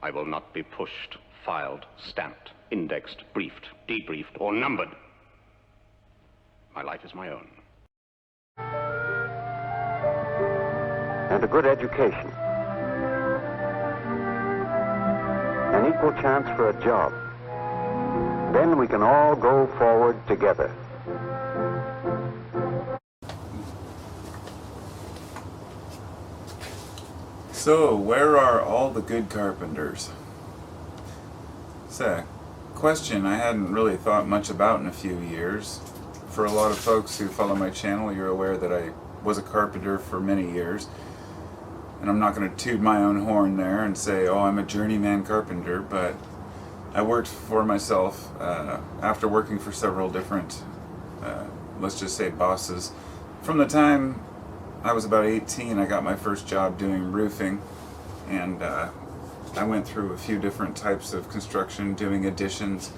I will not be pushed, filed, stamped, indexed, briefed, debriefed, or numbered. My life is my own. And a good education. An equal chance for a job. Then we can all go forward together. So, where are all the good carpenters? It's a question I hadn't really thought much about in a few years. For a lot of folks who follow my channel, you're aware that I was a carpenter for many years. And I'm not going to toot my own horn there and say, oh, I'm a journeyman carpenter, but I worked for myself after working for several different, let's just say, bosses. From the time I was about 18, I got my first job doing roofing, and I went through a few different types of construction, doing additions.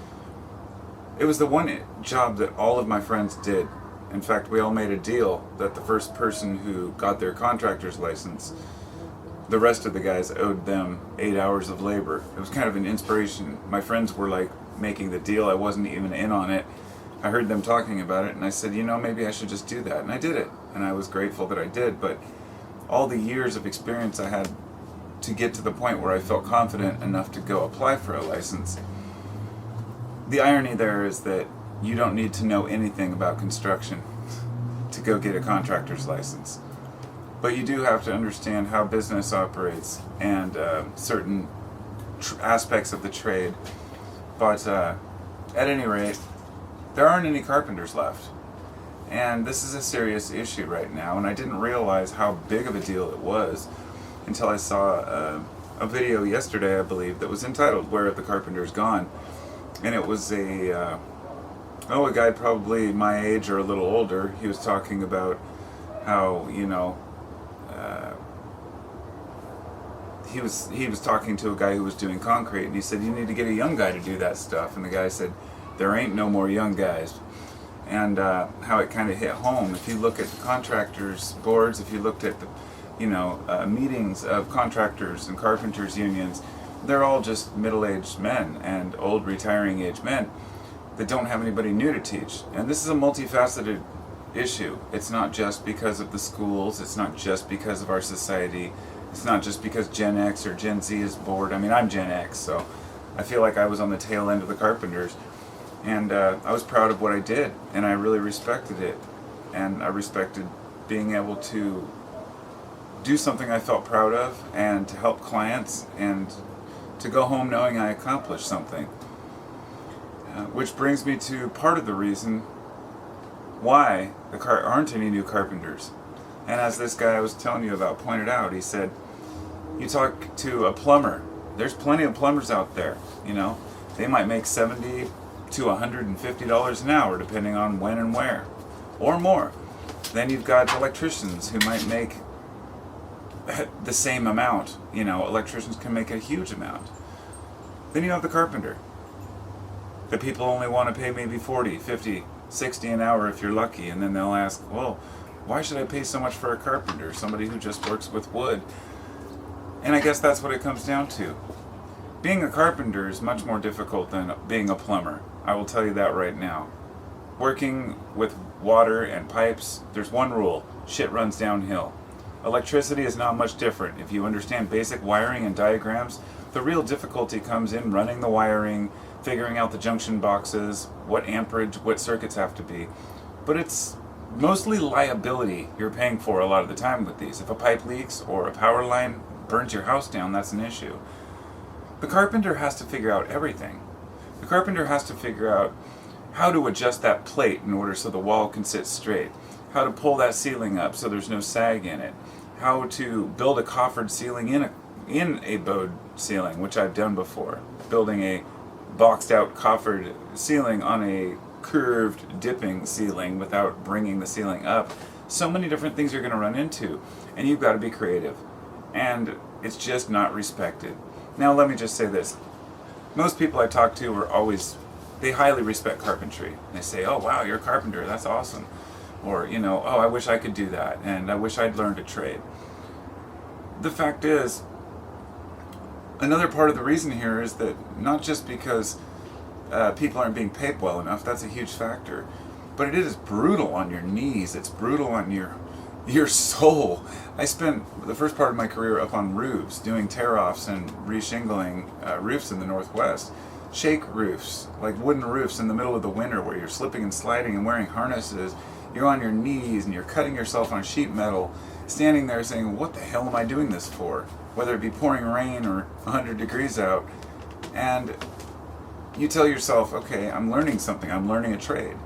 It was the one job that all of my friends did. In fact, we all made a deal that the first person who got their contractor's license, the rest of the guys owed them 8 hours of labor. It was kind of an inspiration. My friends were like making the deal. I wasn't even in on it. I heard them talking about it, and I said, you know, maybe I should just do that. And I did it, and I was grateful that I did. But all the years of experience I had to get to the point where I felt confident enough to go apply for a license. The irony there is that you don't need to know anything about construction to go get a contractor's license. But you do have to understand how business operates and certain aspects of the trade. But at any rate, there aren't any carpenters left. And this is a serious issue right now, and I didn't realize how big of a deal it was until I saw a video yesterday, I believe, that was entitled, "Where Have the Carpenters Gone?" And it was a guy probably my age or a little older. He was talking about how, you know, he was talking to a guy who was doing concrete, and he said, you need to get a young guy to do that stuff. And the guy said, there ain't no more young guys. And how it kind of hit home. If you look at the contractors' boards, if you looked at the, meetings of contractors and carpenters unions, they're all just middle-aged men and old retiring age men that don't have anybody new to teach. And this is a multifaceted issue. It's not just because of the schools, it's not just because of our society, it's not just because Gen X or Gen Z is bored. I mean, I'm Gen X, so I feel like I was on the tail end of the carpenters. And I was proud of what I did, and I really respected it. And I respected being able to do something I felt proud of, and to help clients, and to go home knowing I accomplished something. Which brings me to part of the reason why there aren't any new carpenters. And as this guy I was telling you about pointed out, he said, you talk to a plumber, there's plenty of plumbers out there, you know, they might make $70 to $150 an hour depending on when and where, or more. Then you've got electricians who might make the same amount. You know, electricians can make a huge amount. Then you have the carpenter. The people only want to pay maybe 40, 50, 60 an hour if you're lucky, and then they'll ask, well, why should I pay so much for a carpenter, somebody who just works with wood? And I guess that's what it comes down to. Being a carpenter is much more difficult than being a plumber. I will tell you that right now. Working with water and pipes, there's one rule: shit runs downhill. Electricity is not much different. If you understand basic wiring and diagrams, the real difficulty comes in running the wiring, figuring out the junction boxes, what amperage, what circuits have to be. But it's mostly liability you're paying for a lot of the time with these. If a pipe leaks or a power line burns your house down, that's an issue. The carpenter has to figure out everything. The carpenter has to figure out how to adjust that plate in order so the wall can sit straight, how to pull that ceiling up so there's no sag in it, how to build a coffered ceiling in a bowed ceiling, which I've done before, building a boxed out coffered ceiling on a curved dipping ceiling without bringing the ceiling up. So many different things you're going to run into, and you've got to be creative, and it's just not respected. Now let me just say this. Most people I talk to they highly respect carpentry. They say, oh wow, you're a carpenter, that's awesome. Or, oh, I wish I could do that, and I wish I'd learned a trade. The fact is, another part of the reason here is that not just because people aren't being paid well enough, that's a huge factor, but it is brutal on your knees. It's brutal on your soul. I spent the first part of my career up on roofs, doing tear-offs and re-shingling roofs in the Northwest. Shake roofs, like wooden roofs in the middle of the winter where you're slipping and sliding and wearing harnesses. You're on your knees and you're cutting yourself on sheet metal, standing there saying, what the hell am I doing this for? Whether it be pouring rain or 100 degrees out. And you tell yourself, okay, I'm learning something, I'm learning a trade.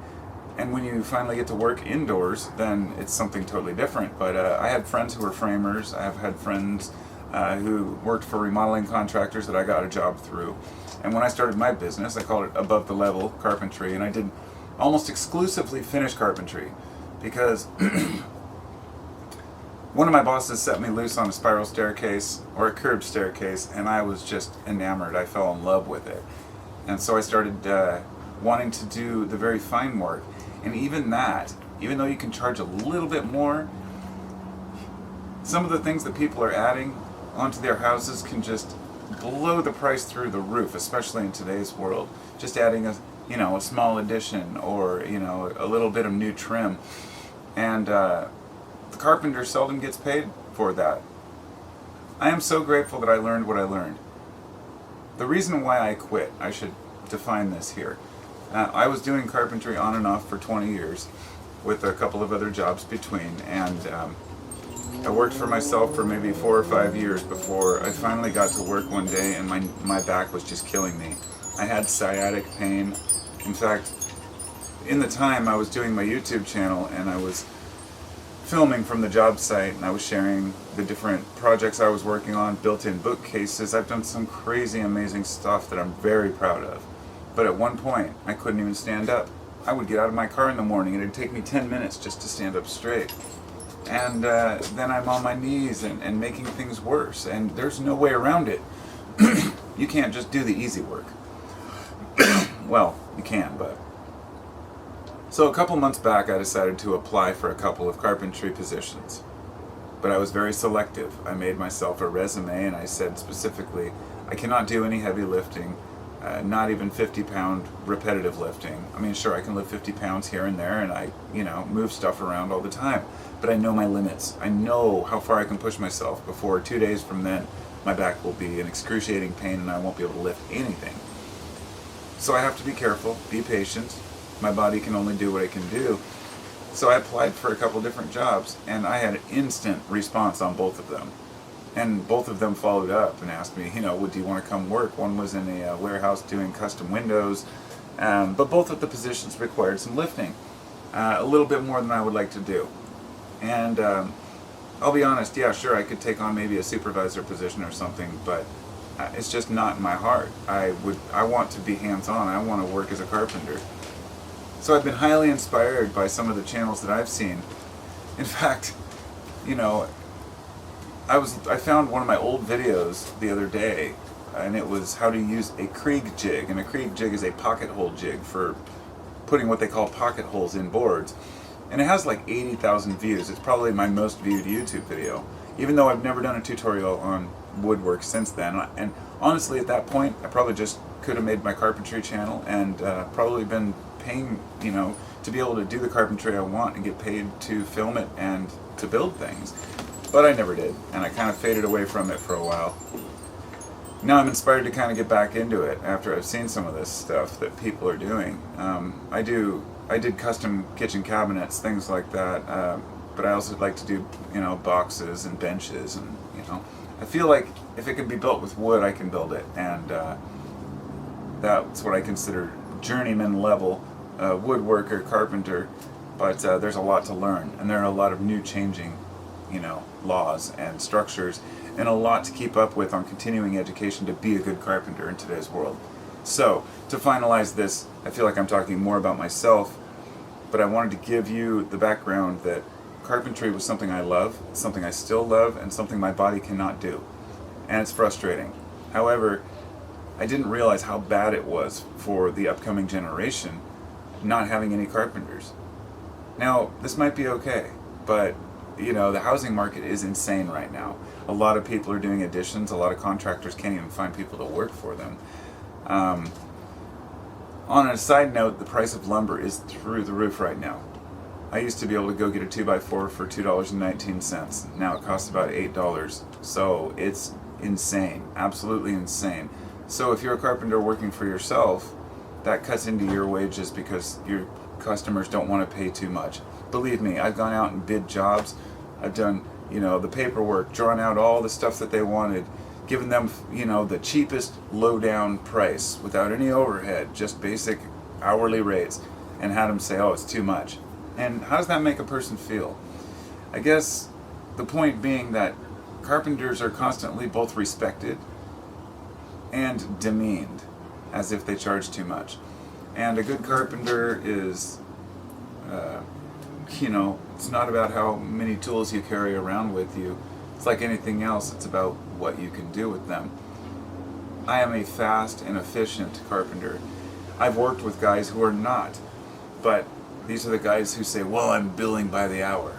And when you finally get to work indoors, then it's something totally different. But I had friends who were framers. I've had friends who worked for remodeling contractors that I got a job through. And when I started my business, I called it Above the Level Carpentry, and I did almost exclusively finish carpentry because one of my bosses set me loose on a spiral staircase or a curved staircase, and I was just enamored. I fell in love with it. And so I started wanting to do the very fine work. And even that, even though you can charge a little bit more, some of the things that people are adding onto their houses can just blow the price through the roof, especially in today's world. Just adding a small addition or, a little bit of new trim. And the carpenter seldom gets paid for that. I am so grateful that I learned what I learned. The reason why I quit, I should define this here. I was doing carpentry on and off for 20 years with a couple of other jobs between, and I worked for myself for maybe 4 or 5 years before I finally got to work one day and my back was just killing me. I had sciatic pain. In fact, in the time I was doing my YouTube channel and I was filming from the job site and I was sharing the different projects I was working on, built-in bookcases. I've done some crazy amazing stuff that I'm very proud of. But at one point, I couldn't even stand up. I would get out of my car in the morning and it'd take me 10 minutes just to stand up straight. And then I'm on my knees and making things worse. And there's no way around it. You can't just do the easy work. Well, you can, but... So a couple months back, I decided to apply for a couple of carpentry positions. But I was very selective. I made myself a resume and I said specifically, I cannot do any heavy lifting. Not even 50-pound repetitive lifting. I mean, sure, I can lift 50 pounds here and there, and I, move stuff around all the time. But I know my limits. I know how far I can push myself before 2 days from then, my back will be in excruciating pain and I won't be able to lift anything. So I have to be careful, be patient. My body can only do what it can do. So I applied for a couple different jobs, and I had an instant response on both of them. And both of them followed up and asked me, do you want to come work? One was in a warehouse doing custom windows, but both of the positions required some lifting, a little bit more than I would like to do. And I'll be honest, yeah, sure, I could take on maybe a supervisor position or something, but it's just not in my heart. I want to be hands-on. I want to work as a carpenter. So I've been highly inspired by some of the channels that I've seen. In fact, I found one of my old videos the other day, and it was how to use a Krieg jig. And a Krieg jig is a pocket hole jig for putting what they call pocket holes in boards. And it has like 80,000 views. It's probably my most viewed YouTube video, even though I've never done a tutorial on woodwork since then. And honestly, at that point, I probably just could have made my carpentry channel and probably been paying, to be able to do the carpentry I want and get paid to film it and to build things. But I never did, and I kind of faded away from it for a while. Now I'm inspired to kind of get back into it after I've seen some of this stuff that people are doing. I did custom kitchen cabinets, things like that, but I also like to do, boxes and benches, and, I feel like if it can be built with wood, I can build it, and that's what I consider journeyman level woodworker, carpenter, but there's a lot to learn, and there are a lot of new changing laws and structures, and a lot to keep up with on continuing education to be a good carpenter in today's world. So, to finalize this, I feel like I'm talking more about myself, but I wanted to give you the background that carpentry was something I love, something I still love, and something my body cannot do. And it's frustrating. However, I didn't realize how bad it was for the upcoming generation not having any carpenters. Now, this might be okay, but the housing market is insane right now. A lot of people are doing additions. A lot of contractors can't even find people to work for them. On a side note, the price of lumber is through the roof right now. I used to be able to go get a 2x4 for $2.19. Now it costs about $8. So it's insane, absolutely insane. So if you're a carpenter working for yourself, that cuts into your wages because your customers don't want to pay too much. Believe me, I've gone out and bid jobs. I've done, the paperwork, drawn out all the stuff that they wanted, given them, the cheapest low-down price without any overhead, just basic hourly rates, and had them say, oh, it's too much. And how does that make a person feel? I guess the point being that carpenters are constantly both respected and demeaned, as if they charge too much. And a good carpenter is, it's not about how many tools you carry around with you. It's like anything else, it's about what you can do with them. I am a fast and efficient carpenter. I've worked with guys who are not, but these are the guys who say, well, I'm billing by the hour.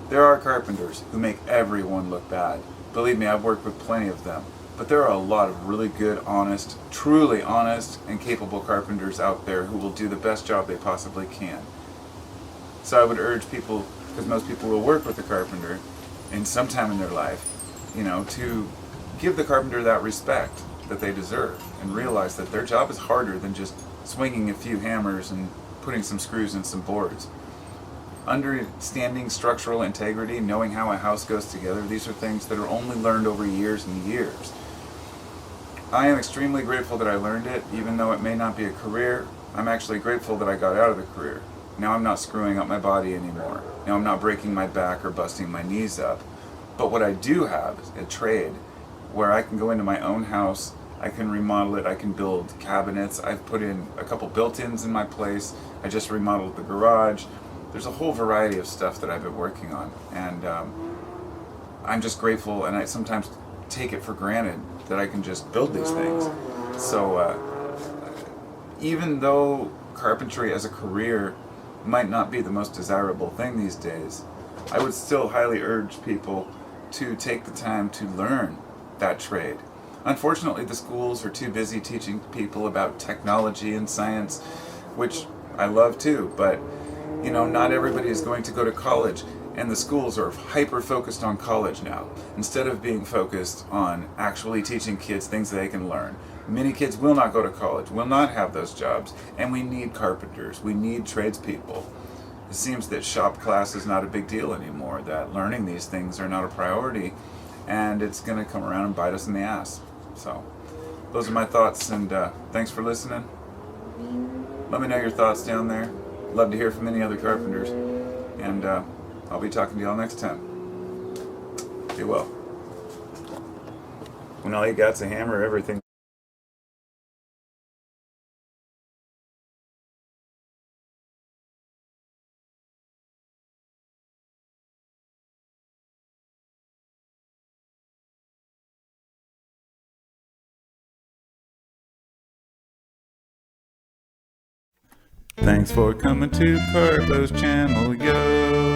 There are carpenters who make everyone look bad. Believe me, I've worked with plenty of them. But there are a lot of really good, honest, truly honest, and capable carpenters out there who will do the best job they possibly can. So I would urge people, because most people will work with a carpenter in some time in their life, to give the carpenter that respect that they deserve and realize that their job is harder than just swinging a few hammers and putting some screws in some boards. Understanding structural integrity, knowing how a house goes together, these are things that are only learned over years and years. I am extremely grateful that I learned it, even though it may not be a career. I'm actually grateful that I got out of the career. Now I'm not screwing up my body anymore. Now I'm not breaking my back or busting my knees up. But what I do have is a trade where I can go into my own house, I can remodel it, I can build cabinets. I've put in a couple built-ins in my place. I just remodeled the garage. There's a whole variety of stuff that I've been working on. And I'm just grateful, and I sometimes take it for granted that I can just build these things. So even though carpentry as a career might not be the most desirable thing these days, I would still highly urge people to take the time to learn that trade. Unfortunately, the schools are too busy teaching people about technology and science, which I love too, but not everybody is going to go to college, and the schools are hyper-focused on college now, instead of being focused on actually teaching kids things they can learn. Many kids will not go to college, will not have those jobs, and we need carpenters, we need tradespeople. It seems that shop class is not a big deal anymore, that learning these things are not a priority, and it's going to come around and bite us in the ass. So, those are my thoughts, and thanks for listening. Let me know your thoughts down there. Love to hear from any other carpenters, and I'll be talking to y'all next time. Be well. When all you got's a hammer, everything. Thanks for coming to Carpo's channel, yo.